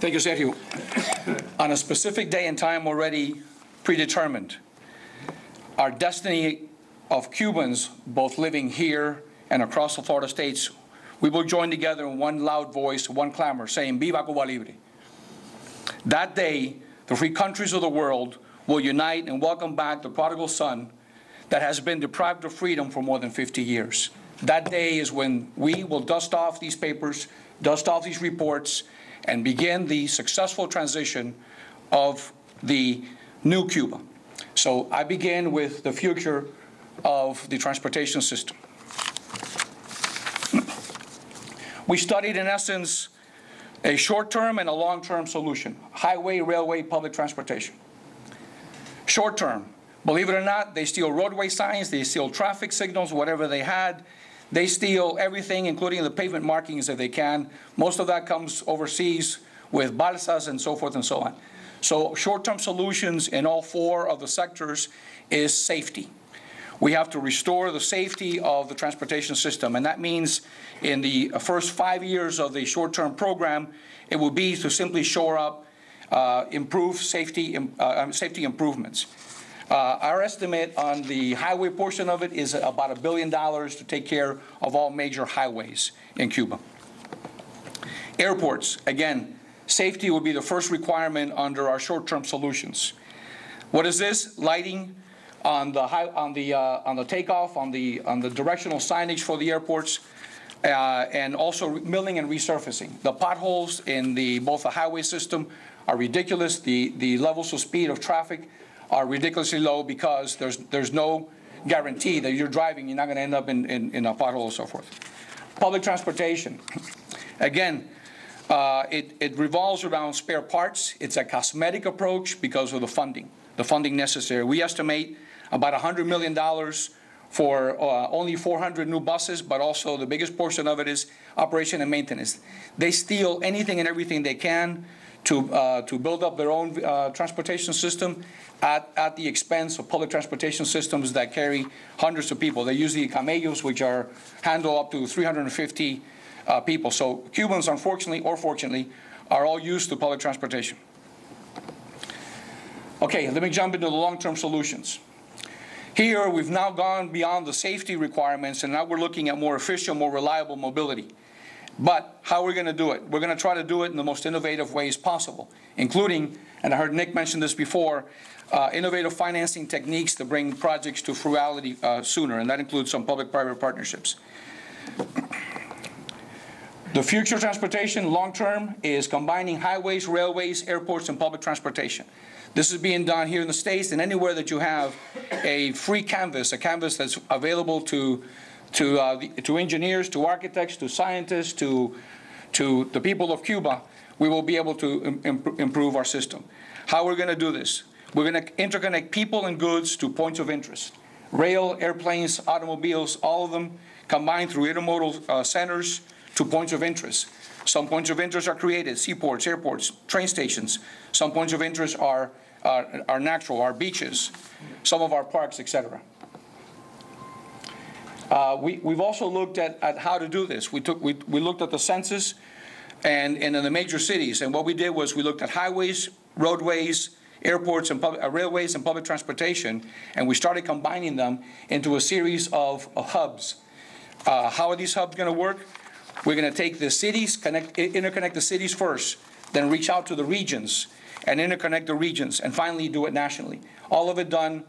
Thank you, Sergio. On a specific day and time already predetermined, our destiny of Cubans, both living here and across the Florida states, we will join together in one loud voice, one clamor, saying, Viva Cuba Libre. That day, the free countries of the world will unite and welcome back the prodigal son that has been deprived of freedom for more than 50 years. That day is when we will dust off these papers, dust off these reports, and begin the successful transition of the new Cuba. So I begin with the future of the transportation system. We studied, in essence, a short-term and a long-term solution: highway, railway, public transportation. Short-term, believe it or not, they steal roadway signs, they steal traffic signals, whatever they had. They steal everything, including the pavement markings if they can. Most of that comes overseas with balsas and so forth and so on. So short-term solutions in all four of the sectors is safety. We have to restore the safety of the transportation system, and that means in the first 5 years of the short-term program, it will be to simply shore up, improve safety improvements. Our estimate on the highway portion of it is about $1 billion to take care of all major highways in Cuba. Airports, again, safety will be the first requirement under our short-term solutions. What is this? Lighting on the takeoff, on the directional signage for the airports, and also milling and resurfacing. The potholes in both the highway system are ridiculous. The levels of speed of traffic are ridiculously low because there's no guarantee that you're driving, you're not going to end up in a pothole and so forth. Public transportation. Again, it revolves around spare parts. It's a cosmetic approach because of the funding necessary. We estimate about $100 million for only 400 new buses, but also the biggest portion of it is operation and maintenance. They steal anything and everything they can to build up their own transportation system at the expense of public transportation systems that carry hundreds of people. They use the camellos, which handle up to 350 people. So Cubans, unfortunately or fortunately, are all used to public transportation. Okay, let me jump into the long-term solutions. Here, we've now gone beyond the safety requirements, and now we're looking at more efficient, more reliable mobility. But how are we going to do it? We're going to try to do it in the most innovative ways possible, including, and I heard Nick mention this before, innovative financing techniques to bring projects to frugality sooner, and that includes some public-private partnerships. The future transportation, long-term, is combining highways, railways, airports, and public transportation. This is being done here in the States and anywhere that you have a free canvas, a canvas that's available to engineers, to architects, to scientists, to the people of Cuba. We will be able to improve our system. How are we going to do this? We're going to interconnect people and goods to points of interest. Rail, airplanes, automobiles, all of them combined through intermodal centers to points of interest. Some points of interest are created: seaports, airports, train stations. Some points of interest are natural, our beaches, some of our parks, etc. We've also looked at how to do this. We looked at the census and in the major cities, and what we did was we looked at highways, roadways, airports, and railways and public transportation, and we started combining them into a series of hubs. How are these hubs going to work? We're going to take the cities, interconnect the cities first, then reach out to the regions and interconnect the regions, and finally do it nationally. All of it done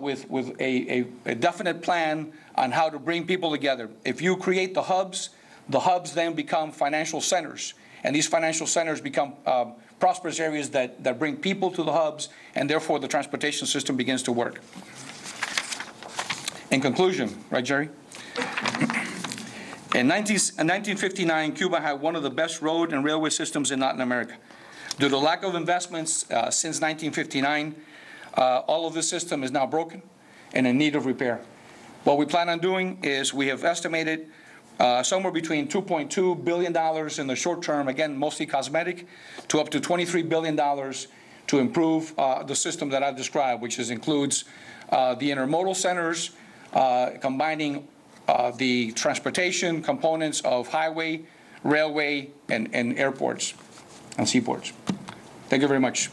with a definite plan on how to bring people together. If you create the hubs then become financial centers, and these financial centers become prosperous areas that bring people to the hubs, and therefore the transportation system begins to work. In conclusion, right, Jerry? In 1959, Cuba had one of the best road and railway systems in Latin America. Due to lack of investments since 1959, all of this system is now broken and in need of repair. What we plan on doing is we have estimated somewhere between $2.2 billion in the short term, again, mostly cosmetic, to up to $23 billion to improve the system that I've described, which includes the intermodal centers, combining the transportation components of highway, railway, and airports. and seaports. Thank you very much.